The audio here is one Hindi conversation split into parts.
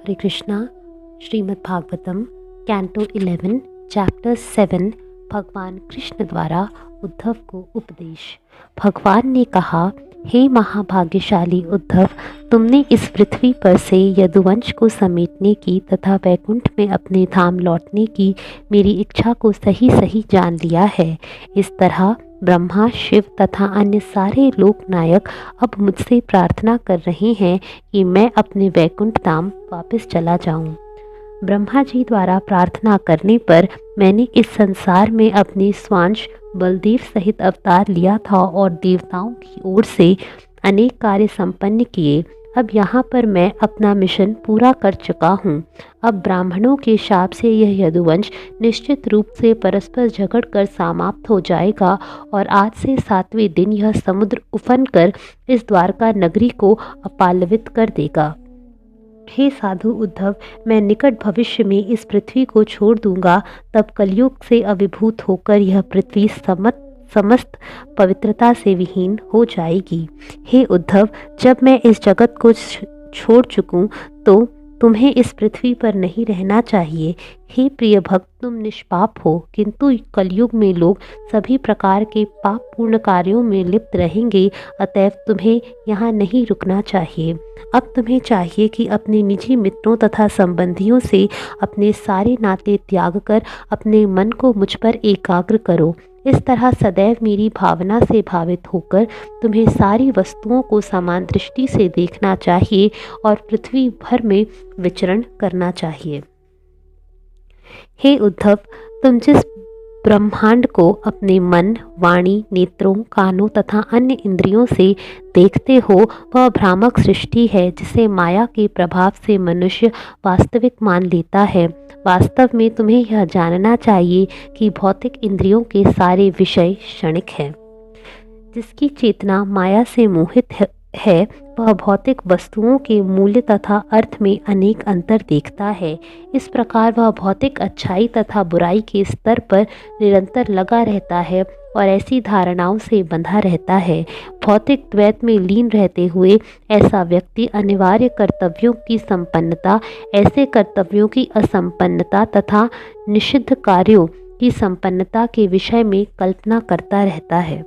हरे कृष्णा। Srimad Bhagavatam canto 11 chapter 7। भगवान कृष्ण द्वारा उद्धव को उपदेश। भगवान ने कहा, हे महाभाग्यशाली उद्धव, तुमने इस पृथ्वी पर से यदुवंश को समेटने की तथा वैकुंठ में अपने धाम लौटने की मेरी इच्छा को सही सही जान लिया है। इस तरह ब्रह्मा, शिव तथा अन्य सारे लोकनायक अब मुझसे प्रार्थना कर रहे हैं कि मैं अपने वैकुंठ धाम वापस चला जाऊं। ब्रह्मा जी द्वारा प्रार्थना करने पर मैंने इस संसार में अपने स्वांश बलदेव सहित अवतार लिया था और देवताओं की ओर से अनेक कार्य संपन्न किए। अब यहाँ पर मैं अपना मिशन पूरा कर चुका हूँ। अब ब्राह्मणों के शाप से यह यदुवंश निश्चित रूप से परस्पर झगड़ कर समाप्त हो जाएगा और आज से 7वें दिन यह समुद्र उफन कर इस द्वारका नगरी को अपालवित कर देगा। हे साधु उद्धव, मैं निकट भविष्य में इस पृथ्वी को छोड़ दूंगा। तब कलयुग से अभिभूत होकर यह पृथ्वी समस्त पवित्रता से विहीन हो जाएगी। हे उद्धव, जब मैं इस जगत को छोड़ चुकूं तो तुम्हें इस पृथ्वी पर नहीं रहना चाहिए। हे प्रिय भक्त, तुम निष्पाप हो, किंतु कलयुग में लोग सभी प्रकार के पाप पूर्ण कार्यों में लिप्त रहेंगे, अतएव तुम्हें यहाँ नहीं रुकना चाहिए। अब तुम्हें चाहिए कि अपने निजी मित्रों तथा संबंधियों से अपने सारे नाते त्याग कर अपने मन को मुझ पर एकाग्र करो। इस तरह सदैव मेरी भावना से भावित होकर तुम्हें सारी वस्तुओं को समान दृष्टि से देखना चाहिए और पृथ्वी भर में विचरण करना चाहिए। हे उद्धव, तुम जिस ब्रह्मांड को अपने मन, वाणी, नेत्रों, कानों तथा अन्य इंद्रियों से देखते हो, वह भ्रामक सृष्टि है जिसे माया के प्रभाव से मनुष्य वास्तविक मान लेता है। वास्तव में तुम्हें यह जानना चाहिए कि भौतिक इंद्रियों के सारे विषय क्षणिक हैं। जिसकी चेतना माया से मोहित है वह भौतिक वस्तुओं के मूल्य तथा अर्थ में अनेक अंतर देखता है। इस प्रकार वह भौतिक अच्छाई तथा बुराई के स्तर पर निरंतर लगा रहता है और ऐसी धारणाओं से बंधा रहता है। भौतिक द्वैत में लीन रहते हुए ऐसा व्यक्ति अनिवार्य कर्तव्यों की संपन्नता, ऐसे कर्तव्यों की असंपन्नता तथा निषिद्ध कार्यों की संपन्नता के विषय में कल्पना करता रहता है।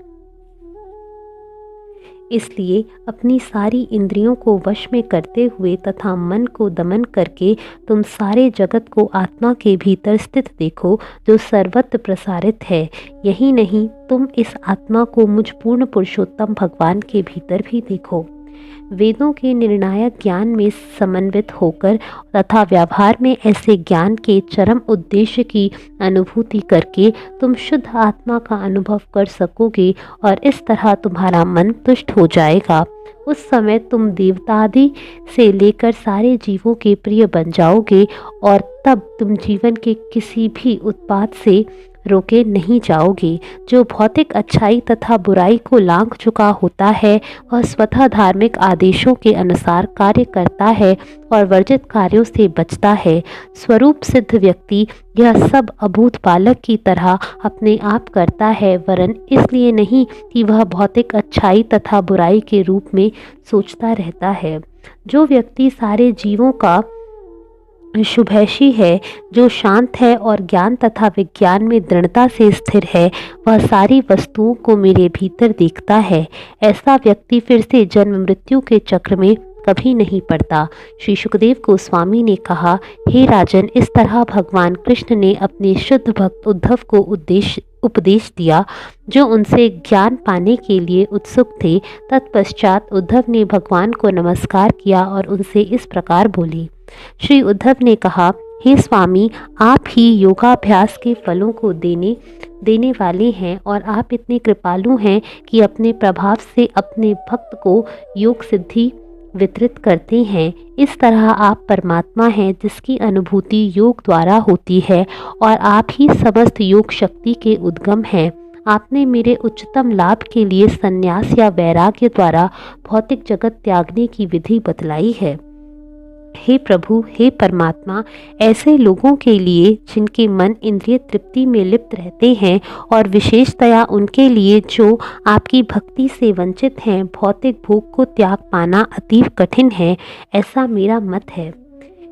इसलिए अपनी सारी इंद्रियों को वश में करते हुए तथा मन को दमन करके तुम सारे जगत को आत्मा के भीतर स्थित देखो, जो सर्वत्र प्रसारित है। यही नहीं, तुम इस आत्मा को मुझ पूर्ण पुरुषोत्तम भगवान के भीतर भी देखो। वेदों के निर्णायक ज्ञान में समन्वित होकर तथा व्यवहार में ऐसे ज्ञान के चरम उद्देश्य की अनुभूति करके तुम शुद्ध आत्मा का अनुभव कर सकोगे और इस तरह तुम्हारा मन तुष्ट हो जाएगा। उस समय तुम देवतादि से लेकर सारे जीवों के प्रिय बन जाओगे और तब तुम जीवन के किसी भी उत्पाद से रोके नहीं जाओगे। जो भौतिक अच्छाई तथा बुराई को लांघ चुका होता है वह स्वतः धार्मिक आदेशों के अनुसार कार्य करता है और वर्जित कार्यों से बचता है। स्वरूप सिद्ध व्यक्ति यह सब अभूत बालक की तरह अपने आप करता है, वरन इसलिए नहीं कि वह भौतिक अच्छाई तथा बुराई के रूप में सोचता रहता है। जो व्यक्ति सारे जीवों का शुभैषी है, जो शांत है और ज्ञान तथा विज्ञान में दृढ़ता से स्थिर है, वह सारी वस्तुओं को मेरे भीतर देखता है। ऐसा व्यक्ति फिर से जन्म मृत्यु के चक्र में कभी नहीं पड़ता। श्री सुखदेव गोस्वामी ने कहा, हे राजन, इस तरह भगवान कृष्ण ने अपने शुद्ध भक्त उद्धव को उपदेश दिया, जो उनसे ज्ञान पाने के लिए उत्सुक थे। तत्पश्चात उद्धव ने भगवान को नमस्कार किया और उनसे इस प्रकार बोले। श्री उद्धव ने कहा, हे स्वामी, आप ही योगाभ्यास के फलों को देने वाले हैं और आप इतने कृपालु हैं कि अपने प्रभाव से अपने भक्त को योग सिद्धि वितरित करते हैं। इस तरह आप परमात्मा हैं जिसकी अनुभूति योग द्वारा होती है और आप ही समस्त योग शक्ति के उद्गम हैं। आपने मेरे उच्चतम लाभ के लिए संन्यास या वैराग्य द्वारा भौतिक जगत त्यागने की विधि बतलाई है। हे प्रभु, हे परमात्मा, ऐसे लोगों के लिए जिनके मन इंद्रिय तृप्ति में लिप्त रहते हैं और विशेषतया उनके लिए जो आपकी भक्ति से वंचित हैं, भौतिक भोग को त्याग पाना अतीव कठिन है, ऐसा मेरा मत है।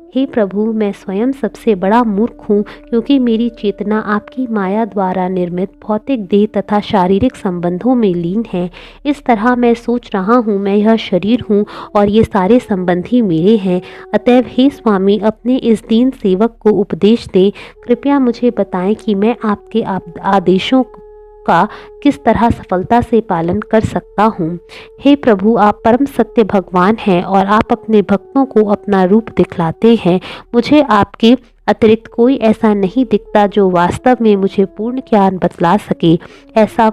हे प्रभु, मैं स्वयं सबसे बड़ा मूर्ख हूँ, क्योंकि मेरी चेतना आपकी माया द्वारा निर्मित भौतिक देह तथा शारीरिक संबंधों में लीन है। इस तरह मैं सोच रहा हूँ, मैं यह शरीर हूँ और ये सारे संबंधी मेरे हैं। अतएव हे स्वामी, अपने इस दीन सेवक को उपदेश दें। कृपया मुझे बताएं कि मैं आपके आदेशों का किस तरह सफलता से पालन कर सकता हूँ। हे प्रभु, आप परम सत्य भगवान हैं और आप अपने भक्तों को अपना रूप दिखलाते हैं। मुझे आपके अतिरिक्त कोई ऐसा नहीं दिखता जो वास्तव में मुझे पूर्ण ज्ञान बतला सके। ऐसा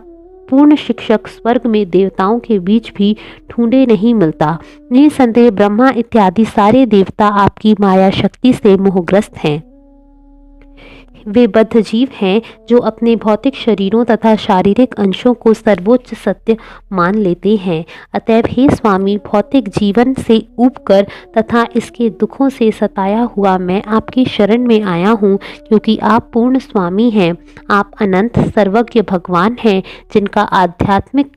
पूर्ण शिक्षक स्वर्ग में देवताओं के बीच भी ढूंढे नहीं मिलता। निसंदेह ब्रह्मा इत्यादि सारे देवता आपकी माया शक्ति से मोहग्रस्त हैं। वे बद्ध जीव हैं जो अपने भौतिक शरीरों तथा शारीरिक अंशों को सर्वोच्च सत्य मान लेते हैं। अतएव हे स्वामी, भौतिक जीवन से ऊबकर तथा इसके दुखों से सताया हुआ मैं आपकी शरण में आया हूँ, क्योंकि आप पूर्ण स्वामी हैं। आप अनंत सर्वज्ञ भगवान हैं, जिनका आध्यात्मिक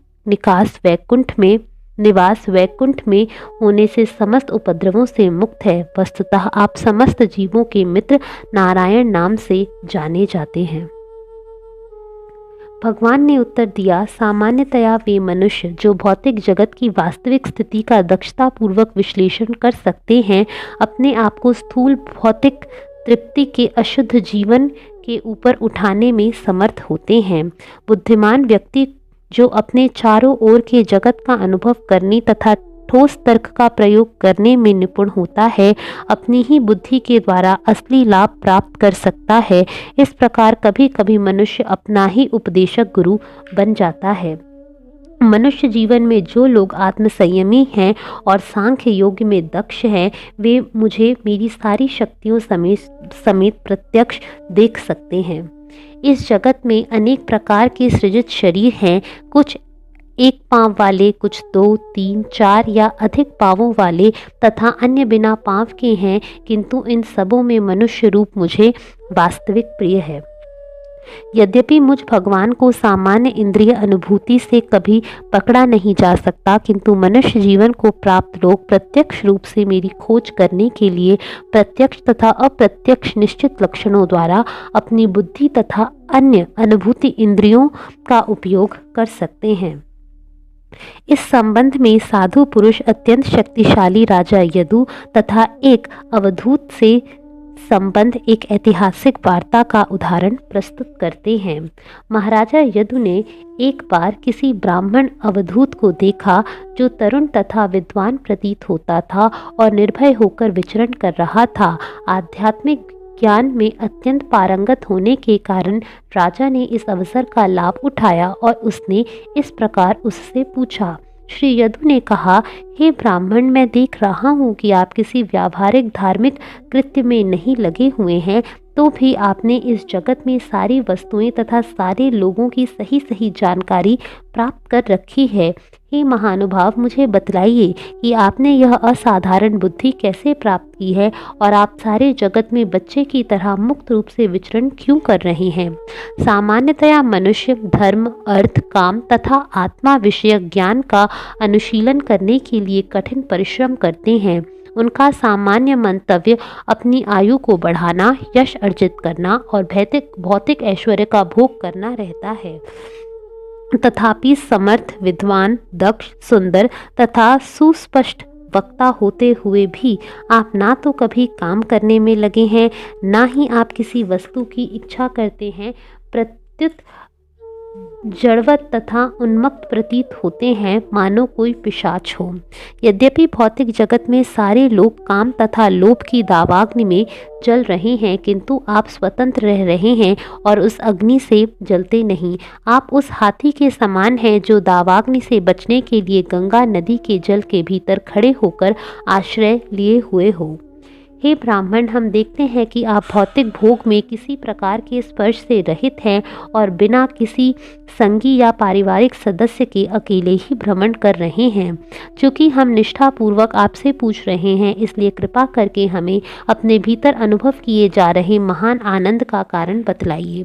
निवास वैकुंठ में होने से समस्त उपद्रवों से मुक्त है। वस्तुतः आप समस्त जीवों के मित्र नारायण नाम से जाने जाते हैं। भगवान ने उत्तर दिया, सामान्यतया वे मनुष्य जो भौतिक जगत की वास्तविक स्थिति का दक्षतापूर्वक विश्लेषण कर सकते हैं, अपने आप को स्थूल भौतिक तृप्ति के अशुद्ध जीवन के ऊपर उठाने में समर्थ होते हैं। बुद्धिमान व्यक्ति जो अपने चारों ओर के जगत का अनुभव करने तथा ठोस तर्क का प्रयोग करने में निपुण होता है, अपनी ही बुद्धि के द्वारा असली लाभ प्राप्त कर सकता है। इस प्रकार कभी कभी मनुष्य अपना ही उपदेशक गुरु बन जाता है। मनुष्य जीवन में जो लोग आत्मसंयमी हैं और सांख्य योग में दक्ष हैं, वे मुझे मेरी सारी शक्तियों समेत प्रत्यक्ष देख सकते हैं। इस जगत में अनेक प्रकार के सृजित शरीर हैं, कुछ एक पांव वाले, कुछ 2, 3, 4 या अधिक पांवों वाले तथा अन्य बिना पांव के हैं, किंतु इन सबों में मनुष्य रूप मुझे वास्तविक प्रिय है। यद्यपि मुझ भगवान को सामान्य इंद्रिय अनुभूति से कभी पकड़ा नहीं जा सकता, किंतु मनुष्य जीवन को प्राप्त लोग प्रत्यक्ष रूप से मेरी खोज करने के लिए प्रत्यक्ष तथा अप्रत्यक्ष निश्चित लक्षणों द्वारा अपनी बुद्धि तथा अन्य अनुभूति इंद्रियों का उपयोग कर सकते हैं। इस संबंध में साधु पुरुष अत्यंत शक्तिशाली राजा यदु तथा एक अवधूत से संबंध एक ऐतिहासिक वार्ता का उदाहरण प्रस्तुत करते हैं। महाराजा यदु ने एक बार किसी ब्राह्मण अवधूत को देखा जो तरुण तथा विद्वान प्रतीत होता था और निर्भय होकर विचरण कर रहा था। आध्यात्मिक ज्ञान में अत्यंत पारंगत होने के कारण राजा ने इस अवसर का लाभ उठाया और उसने इस प्रकार उससे पूछा। श्री यदु ने कहा, हे ब्राह्मण, मैं देख रहा हूँ कि आप किसी व्यावहारिक धार्मिक कृत्य में नहीं लगे हुए हैं, तो भी आपने इस जगत में सारी वस्तुएं तथा सारे लोगों की सही सही जानकारी प्राप्त कर रखी है। हे महानुभाव, मुझे बतलाइए कि आपने यह असाधारण बुद्धि कैसे प्राप्त की है और आप सारे जगत में बच्चे की तरह मुक्त रूप से विचरण क्यों कर रहे हैं। सामान्यतया मनुष्य धर्म, अर्थ, काम तथा आत्मा विषयक ज्ञान का अनुशीलन करने के लिए कठिन परिश्रम करते हैं। उनका सामान्य मंतव्य अपनी आयु को बढ़ाना, यश अर्जित करना और भौतिक ऐश्वर्य का भोग करना रहता है। तथापि समर्थ, विद्वान, दक्ष, सुंदर तथा सुस्पष्ट वक्ता होते हुए भी आप ना तो कभी काम करने में लगे हैं, ना ही आप किसी वस्तु की इच्छा करते हैं। प्रत्युत जड़वत तथा उन्मत्त प्रतीत होते हैं, मानो कोई पिशाच हो। यद्यपि भौतिक जगत में सारे लोग काम तथा लोभ की दावाग्नि में जल रहे हैं, किंतु आप स्वतंत्र रह रहे हैं और उस अग्नि से जलते नहीं। आप उस हाथी के समान हैं जो दावाग्नि से बचने के लिए गंगा नदी के जल के भीतर खड़े होकर आश्रय लिए हुए हो। हे ब्राह्मण, हम देखते हैं कि आप भौतिक भोग में किसी प्रकार के स्पर्श से रहित हैं और बिना किसी संगी या पारिवारिक सदस्य के अकेले ही भ्रमण कर रहे हैं। चूँकि हम निष्ठापूर्वक आपसे पूछ रहे हैं, इसलिए कृपा करके हमें अपने भीतर अनुभव किए जा रहे महान आनंद का कारण बतलाइए।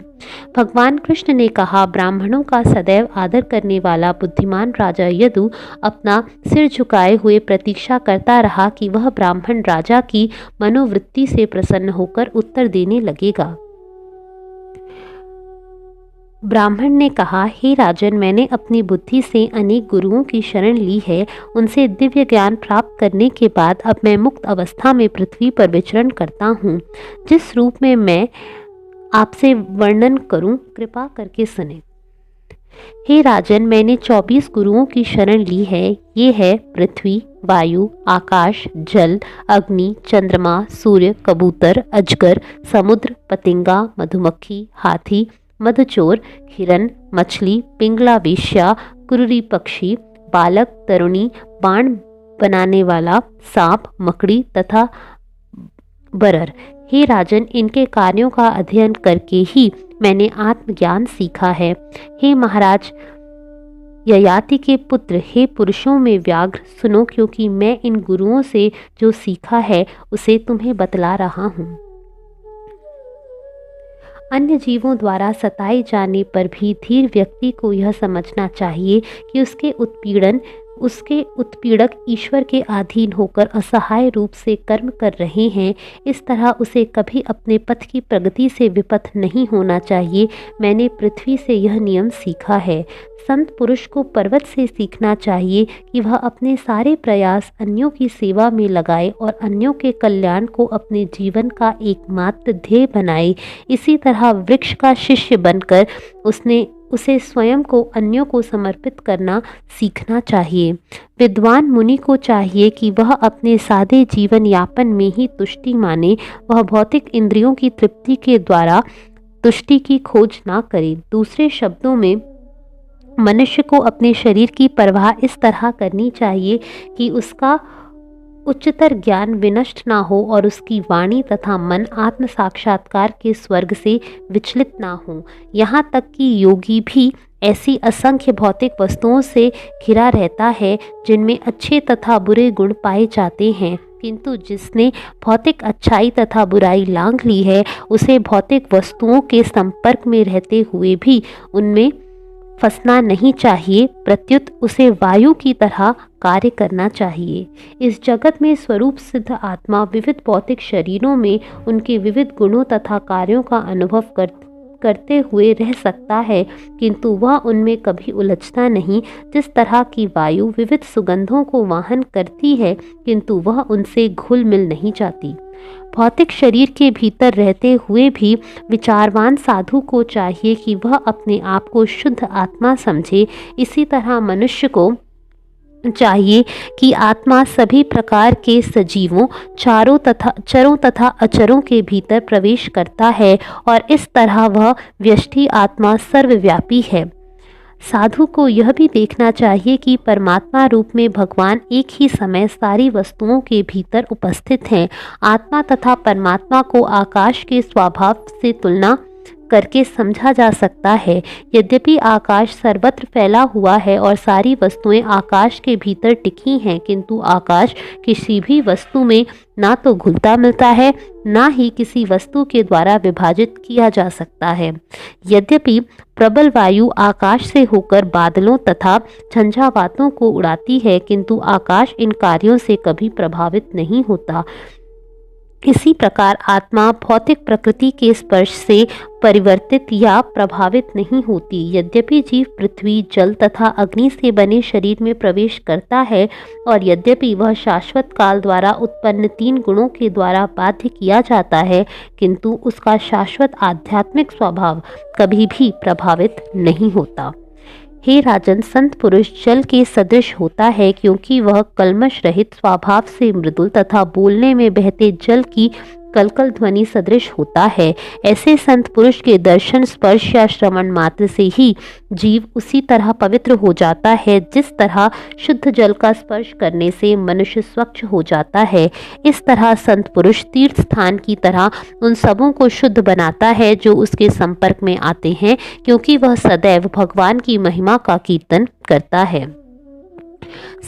भगवान कृष्ण ने कहा, ब्राह्मणों का सदैव आदर करने वाला बुद्धिमान राजा यदु अपना सिर झुकाए हुए प्रतीक्षा करता रहा कि वह ब्राह्मण राजा की मनोवृत्ति से प्रसन्न होकर उत्तर देने लगेगा। ब्राह्मण ने कहा, हे राजन, मैंने अपनी बुद्धि से अनेक गुरुओं की शरण ली है। उनसे दिव्य ज्ञान प्राप्त करने के बाद अब मैं मुक्त अवस्था में पृथ्वी पर विचरण करता हूँ। जिस रूप में मैं आपसे वर्णन करूं, कृपा करके सुने। हे राजन, मैंने 24 गुरुओं की शरण ली है। ये है पृथ्वी, वायु, आकाश, जल, अग्नि, चंद्रमा, सूर्य, कबूतर, अजगर, समुद्र, पतिंगा, मधुमक्खी, हाथी, मधुचोर, हिरन, मछली, पिंगला वेश्या, कुरुरी पक्षी, बालक, तरुणी, बाण बनाने वाला, सांप, मकड़ी तथा बरर। हे राजन, इनके कार्यों का अध्ययन करके ही मैंने आत्मज्ञान सीखा है। हे महाराज ययाति के पुत्र, हे पुरुषों में व्याघ्र, सुनो, क्योंकि मैं इन गुरुओं से जो सीखा है उसे तुम्हें बतला रहा हूँ। अन्य जीवों द्वारा सताए जाने पर भी धीर व्यक्ति को यह समझना चाहिए कि उसके उत्पीड़क ईश्वर के अधीन होकर असहाय रूप से कर्म कर रहे हैं। इस तरह उसे कभी अपने पथ की प्रगति से विपथ नहीं होना चाहिए। मैंने पृथ्वी से यह नियम सीखा है। संत पुरुष को पर्वत से सीखना चाहिए कि वह अपने सारे प्रयास अन्यों की सेवा में लगाए और अन्यों के कल्याण को अपने जीवन का एकमात्र ध्येय बनाए। इसी तरह वृक्ष का शिष्य बनकर उसे स्वयं को अन्यों को समर्पित करना सीखना चाहिए। विद्वान मुनि को चाहिए कि वह अपने सादे जीवन यापन में ही तुष्टि माने। वह भौतिक इंद्रियों की तृप्ति के द्वारा तुष्टि की खोज ना करे। दूसरे शब्दों में, मनुष्य को अपने शरीर की परवाह इस तरह करनी चाहिए कि उसका उच्चतर ज्ञान विनष्ट ना हो और उसकी वाणी तथा मन आत्म साक्षात्कार के स्वर्ग से विचलित ना हो। यहाँ तक कि योगी भी ऐसी असंख्य भौतिक वस्तुओं से घिरा रहता है जिनमें अच्छे तथा बुरे गुण पाए जाते हैं, किंतु जिसने भौतिक अच्छाई तथा बुराई लांघ ली है, उसे भौतिक वस्तुओं के संपर्क में रहते हुए भी उनमें फंसना नहीं चाहिए, प्रत्युत उसे वायु की तरह कार्य करना चाहिए। इस जगत में स्वरूप सिद्ध आत्मा विविध भौतिक शरीरों में उनके विविध गुणों तथा कार्यों का अनुभव करते हुए रह सकता है, किंतु वह उनमें कभी उलझता नहीं। जिस तरह की वायु विविध सुगंधों को वाहन करती है, किंतु वह उनसे घुल मिल नहीं जाती। भौतिक शरीर के भीतर रहते हुए भी विचारवान साधु को चाहिए कि वह अपने आप को शुद्ध आत्मा समझे। इसी तरह मनुष्य को चाहिए कि आत्मा सभी प्रकार के सजीवों, चरों तथा अचरों के भीतर प्रवेश करता है और इस तरह वह व्यष्टि आत्मा सर्वव्यापी है। साधु को यह भी देखना चाहिए कि परमात्मा रूप में भगवान एक ही समय सारी वस्तुओं के भीतर उपस्थित हैं। आत्मा तथा परमात्मा को आकाश के स्वभाव से तुलना करके समझा जा सकता है। यद्यपि आकाश सर्वत्र फैला हुआ है और सारी वस्तुएं आकाश के भीतर टिकी हैं, किंतु आकाश किसी भी वस्तु में ना तो घुलता मिलता है, ना ही किसी वस्तु के द्वारा विभाजित किया जा सकता है। यद्यपि प्रबल वायु आकाश से होकर बादलों तथा झंझावातों को उड़ाती है, किंतु आकाश इन कार्यों से कभी प्रभावित नहीं होता। इसी प्रकार आत्मा भौतिक प्रकृति के स्पर्श से परिवर्तित या प्रभावित नहीं होती। यद्यपि जीव पृथ्वी, जल तथा अग्नि से बने शरीर में प्रवेश करता है और यद्यपि वह शाश्वत काल द्वारा उत्पन्न 3 गुणों के द्वारा बाध्य किया जाता है, किंतु उसका शाश्वत आध्यात्मिक स्वभाव कभी भी प्रभावित नहीं होता। हे राजन, संत पुरुष जल के सदृश होता है, क्योंकि वह कल्मश रहित, स्वभाव से मृदुल तथा बोलने में बहते जल की कलकल ध्वनि सदृश होता है। ऐसे संत पुरुष के दर्शन, स्पर्श या श्रवण मात्र से ही जीव उसी तरह पवित्र हो जाता है जिस तरह शुद्ध जल का स्पर्श करने से मनुष्य स्वच्छ हो जाता है। इस तरह संत पुरुष तीर्थ स्थान की तरह उन सबों को शुद्ध बनाता है जो उसके संपर्क में आते हैं, क्योंकि वह सदैव भगवान की महिमा का कीर्तन करता है।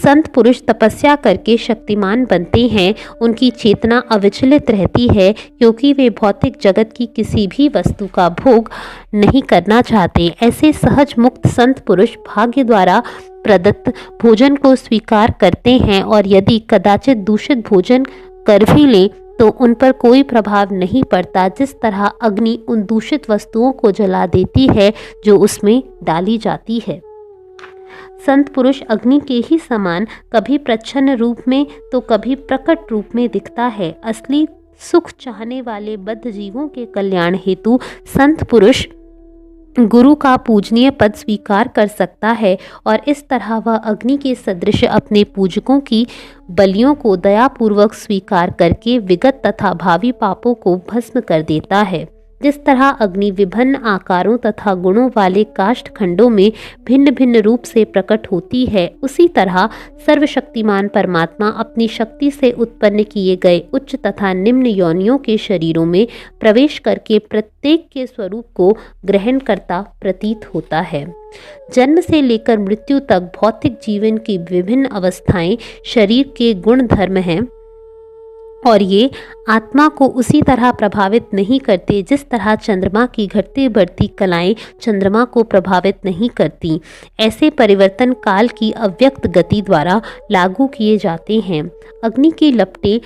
संत पुरुष तपस्या करके शक्तिमान बनते हैं, उनकी चेतना अविचलित रहती है क्योंकि वे भौतिक जगत की किसी भी वस्तु का भोग नहीं करना चाहते। ऐसे सहज मुक्त संत पुरुष भाग्य द्वारा प्रदत्त भोजन को स्वीकार करते हैं और यदि कदाचित दूषित भोजन कर भी लें तो उन पर कोई प्रभाव नहीं पड़ता, जिस तरह अग्नि उन दूषित वस्तुओं को जला देती है जो उसमें डाली जाती है। संत पुरुष अग्नि के ही समान कभी प्रच्छन्न रूप में तो कभी प्रकट रूप में दिखता है। असली सुख चाहने वाले बद्ध जीवों के कल्याण हेतु संत पुरुष गुरु का पूजनीय पद स्वीकार कर सकता है और इस तरह वह अग्नि के सदृश अपने पूजकों की बलियों को दयापूर्वक स्वीकार करके विगत तथा भावी पापों को भस्म कर देता है। जिस तरह अग्नि विभिन्न आकारों तथा गुणों वाले काष्ठ खंडों में भिन्न भिन्न रूप से प्रकट होती है, उसी तरह सर्वशक्तिमान परमात्मा अपनी शक्ति से उत्पन्न किए गए उच्च तथा निम्न योनियों के शरीरों में प्रवेश करके प्रत्येक के स्वरूप को ग्रहण करता प्रतीत होता है। जन्म से लेकर मृत्यु तक भौतिक जीवन की विभिन्न अवस्थाएं शरीर के गुण धर्म हैं और ये आत्मा को उसी तरह प्रभावित नहीं करते जिस तरह चंद्रमा की घटती बढ़ती कलाएं चंद्रमा को प्रभावित नहीं करती। ऐसे परिवर्तन काल की अव्यक्त गति द्वारा लागू किए जाते हैं। अग्नि की लपटें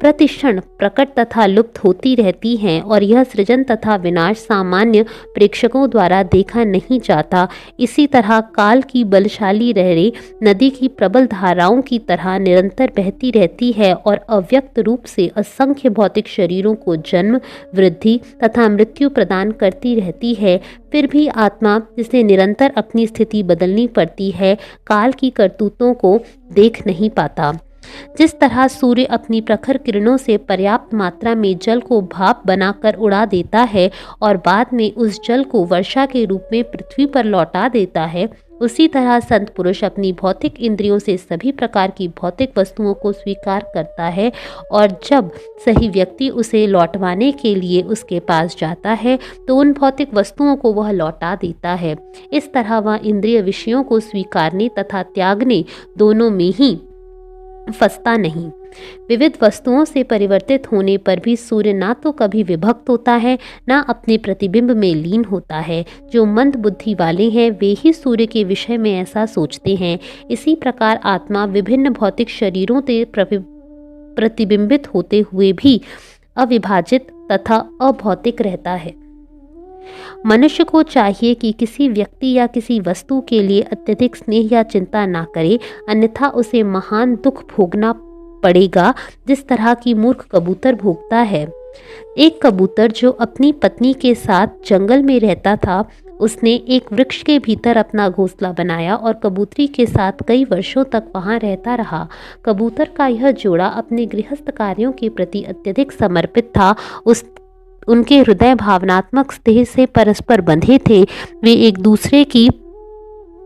प्रतिक्षण प्रकट तथा लुप्त होती रहती हैं और यह सृजन तथा विनाश सामान्य प्रेक्षकों द्वारा देखा नहीं जाता। इसी तरह काल की बलशाली लहरें नदी की प्रबल धाराओं की तरह निरंतर बहती रहती है और अव्यक्त रूप से असंख्य भौतिक शरीरों को जन्म, वृद्धि तथा मृत्यु प्रदान करती रहती है। फिर भी आत्मा, जिसे निरंतर अपनी स्थिति बदलनी पड़ती है, काल की करतूतों को देख नहीं पाता। जिस तरह सूर्य अपनी प्रखर किरणों से पर्याप्त मात्रा में जल को भाप बनाकर उड़ा देता है और बाद में उस जल को वर्षा के रूप में पृथ्वी पर लौटा देता है, उसी तरह संत पुरुष अपनी भौतिक इंद्रियों से सभी प्रकार की भौतिक वस्तुओं को स्वीकार करता है और जब सही व्यक्ति उसे लौटवाने के लिए उसके पास जाता है तो उन भौतिक वस्तुओं को वह लौटा देता है। इस तरह वह इंद्रिय विषयों को स्वीकारने तथा त्यागने दोनों में ही फंसता नहीं। विविध वस्तुओं से परिवर्तित होने पर भी सूर्य ना तो कभी विभक्त होता है, ना अपने प्रतिबिंब में लीन होता है। जो मंद बुद्धि वाले हैं वे ही सूर्य के विषय में ऐसा सोचते हैं। इसी प्रकार आत्मा विभिन्न भौतिक शरीरों से प्रतिबिंबित होते हुए भी अविभाजित तथा अभौतिक रहता है। मनुष्य को चाहिए कि किसी व्यक्ति या किसी वस्तु के लिए अत्यधिक स्नेह या चिंता ना करे, अन्यथा उसे महान दुख भोगना पड़ेगा, जिस तरह की मूर्ख कबूतर भोगता है। एक कबूतर जो अपनी पत्नी के साथ जंगल में रहता था, उसने एक वृक्ष के भीतर अपना घोंसला बनाया और कबूतरी के साथ कई वर्षों तक वहां रहता रहा। कबूतर का यह जोड़ा अपने गृहस्थ कार्यों के प्रति अत्यधिक समर्पित था। उनके हृदय भावनात्मक स्नेह से परस्पर बंधे थे। वे एक दूसरे की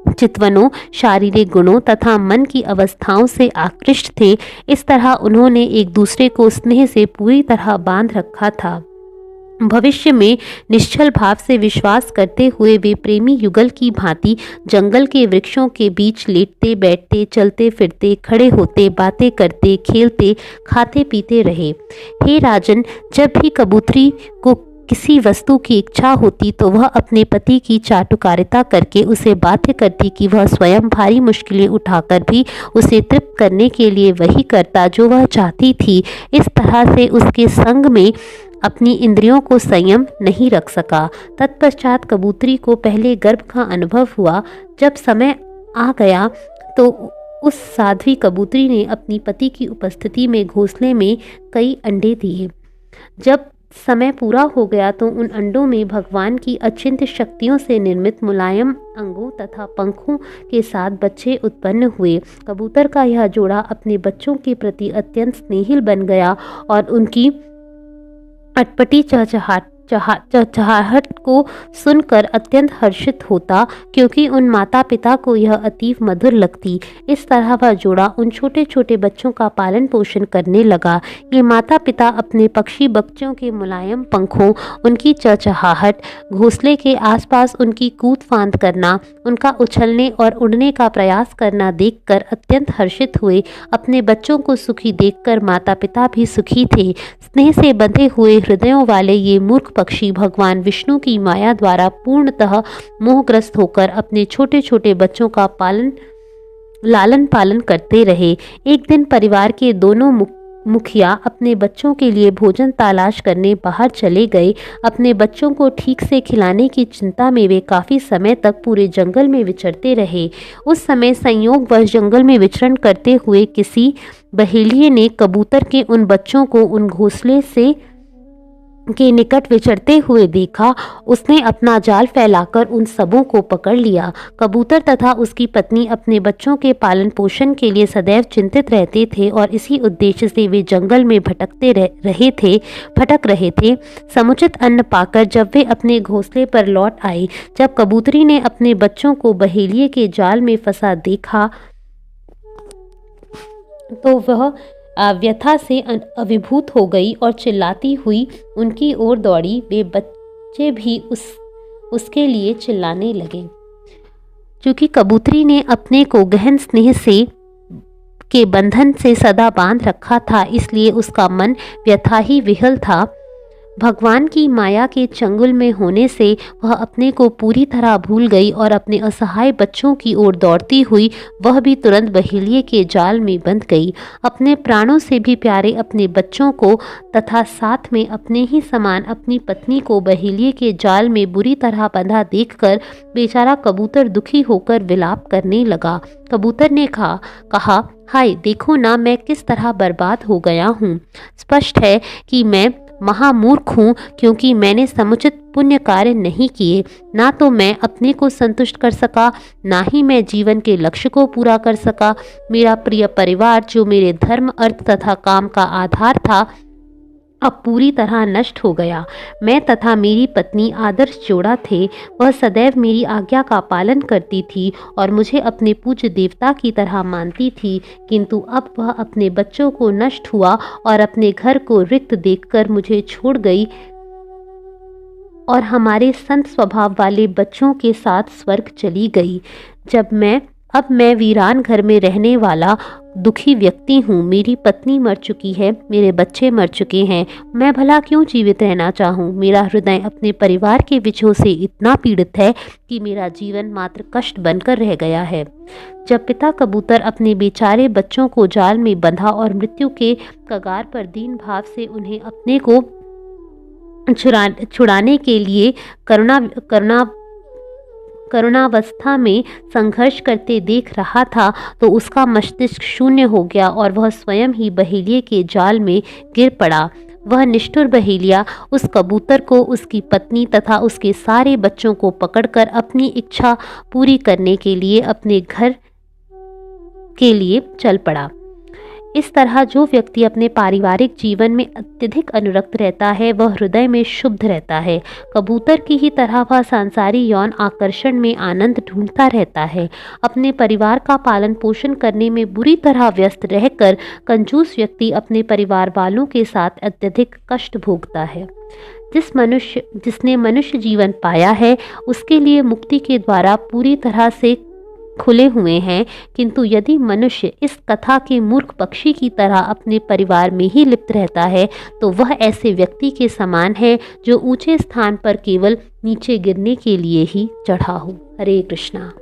चितवनों, शारीरिक गुणों तथा मन की अवस्थाओं से आकृष्ट थे। इस तरह उन्होंने एक दूसरे को स्नेह से पूरी तरह बांध रखा था। भविष्य में निश्चल भाव से विश्वास करते हुए वे प्रेमी युगल की भांति जंगल के वृक्षों के बीच लेटते बैठते, चलते फिरते, खड़े होते, बातें करते, खेलते, खाते पीते रहे। हे राजन, जब भी कबूतरी को किसी वस्तु की इच्छा होती तो वह अपने पति की चाटुकारिता करके उसे बाध्य करती कि वह स्वयं भारी मुश्किलें उठाकर भी उसे तृप्त करने के लिए वही करता जो वह चाहती थी। इस तरह से उसके संग में अपनी इंद्रियों को संयम नहीं रख सका। तत्पश्चात कबूतरी को पहले गर्भ का अनुभव हुआ। जब समय आ गया तो उस साध्वी कबूतरी ने अपनी पति की उपस्थिति में घोंसले में कई अंडे दिए। जब समय पूरा हो गया तो उन अंडों में भगवान की अचिंत्य शक्तियों से निर्मित मुलायम अंगों तथा पंखों के साथ बच्चे उत्पन्न हुए। कबूतर का यह जोड़ा अपने बच्चों के प्रति अत्यंत स्नेहिल बन गया और उनकी अटपटी चहचहाहट को सुनकर अत्यंत हर्षित होता, क्योंकि उन माता पिता को यह अतीव मधुर लगती। इस तरह वह जोड़ा उन छोटे छोटे बच्चों का पालन पोषण करने लगा। ये माता पिता अपने पक्षी बच्चों के मुलायम पंखों, उनकी चहचहाहट, घोंसले के आसपास उनकी कूद फांद करना, उनका उछलने और उड़ने का प्रयास करना देखकर अत्यंत हर्षित हुए। अपने बच्चों को सुखी देखकर माता पिता भी सुखी थे। स्नेह से बंधे हुए हृदयों वाले ये मूर्ख पक्षी भगवान विष्णु की माया द्वारा पूर्णतः मोहग्रस्त होकर अपने छोटे छोटे बच्चों का लालन पालन करते रहे। एक दिन परिवार के दोनों मुखिया अपने बच्चों के लिए भोजन तलाश करने बाहर चले गए। अपने बच्चों को ठीक से खिलाने की चिंता में वे काफ़ी समय तक पूरे जंगल में विचरते रहे। उस समय संयोगवश जंगल में विचरण करते हुए किसी बहेलिये ने कबूतर के उन बच्चों को उन घोंसले के निकट विचरते हुए देखा। उसने अपना जाल फैलाकर उन सबों को पकड़ लिया। कबूतर तथा उसकी पत्नी अपने बच्चों के पालन पोषण के लिए सदैव चिंतित रहते थे और इसी उद्देश्य से वे जंगल में भटक रहे थे। समुचित अन्न पाकर जब वे अपने घोंसले पर लौट आए, जब कबूतरी ने अपने बच्चों को बहेलिये के जाल में फंसा देखा, तो वह व्यथा से अभिभूत हो गई और चिल्लाती हुई उनकी ओर दौड़ी। वे बच्चे भी उसके लिए चिल्लाने लगे। क्योंकि कबूतरी ने अपने को गहन स्नेह के बंधन से सदा बांध रखा था, इसलिए उसका मन व्यथा ही विह्वल था। भगवान की माया के चंगुल में होने से वह अपने को पूरी तरह भूल गई और अपने असहाय बच्चों की ओर दौड़ती हुई वह भी तुरंत बहेलिये के जाल में बंध गई। अपने प्राणों से भी प्यारे अपने बच्चों को तथा साथ में अपने ही समान अपनी पत्नी को बहेलिये के जाल में बुरी तरह बंधा देखकर बेचारा कबूतर दुखी होकर विलाप करने लगा। कबूतर ने कहा, हाय देखो ना, मैं किस तरह बर्बाद हो गया हूँ। स्पष्ट है कि मैं महामूर्ख हूँ, क्योंकि मैंने समुचित पुण्य कार्य नहीं किए। ना तो मैं अपने को संतुष्ट कर सका, ना ही मैं जीवन के लक्ष्य को पूरा कर सका। मेरा प्रिय परिवार, जो मेरे धर्म, अर्थ तथा काम का आधार था, अब पूरी तरह नष्ट हो गया। मैं तथा मेरी पत्नी आदर्श जोड़ा थे। वह सदैव मेरी आज्ञा का पालन करती थी और मुझे अपने पूज्य देवता की तरह मानती थी, किंतु अब वह अपने बच्चों को नष्ट हुआ और अपने घर को रिक्त देखकर मुझे छोड़ गई और हमारे संत स्वभाव वाले बच्चों के साथ स्वर्ग चली गई। अब मैं वीरान घर में रहने वाला दुखी व्यक्ति हूँ। मेरी पत्नी मर चुकी है, मेरे बच्चे मर चुके हैं। मैं भला क्यों जीवित रहना चाहूँ? मेरा हृदय अपने परिवार के विछोह से इतना पीड़ित है कि मेरा जीवन मात्र कष्ट बनकर रह गया है। जब पिता कबूतर अपने बेचारे बच्चों को जाल में बंधा और मृत्यु के कगार पर दीन भाव से उन्हें अपने को छुड़ाने के लिए करुणावस्था में संघर्ष करते देख रहा था, तो उसका मस्तिष्क शून्य हो गया और वह स्वयं ही बहेलिये के जाल में गिर पड़ा। वह निष्ठुर बहेलिया उस कबूतर को, उसकी पत्नी तथा उसके सारे बच्चों को पकड़कर अपनी इच्छा पूरी करने के लिए अपने घर के लिए चल पड़ा। इस तरह जो व्यक्ति अपने पारिवारिक जीवन में अत्यधिक अनुरक्त रहता है, वह हृदय में शुद्ध रहता है। कबूतर की ही तरह वह सांसारी यौन आकर्षण में आनंद ढूंढता रहता है। अपने परिवार का पालन पोषण करने में बुरी तरह व्यस्त रहकर कंजूस व्यक्ति अपने परिवार वालों के साथ अत्यधिक कष्ट भोगता है। जिसने मनुष्य जीवन पाया है, उसके लिए मुक्ति के द्वारा पूरी तरह से खुले हुए हैं, किंतु यदि मनुष्य इस कथा के मूर्ख पक्षी की तरह अपने परिवार में ही लिप्त रहता है, तो वह ऐसे व्यक्ति के समान है जो ऊंचे स्थान पर केवल नीचे गिरने के लिए ही चढ़ा हो। हरे कृष्णा।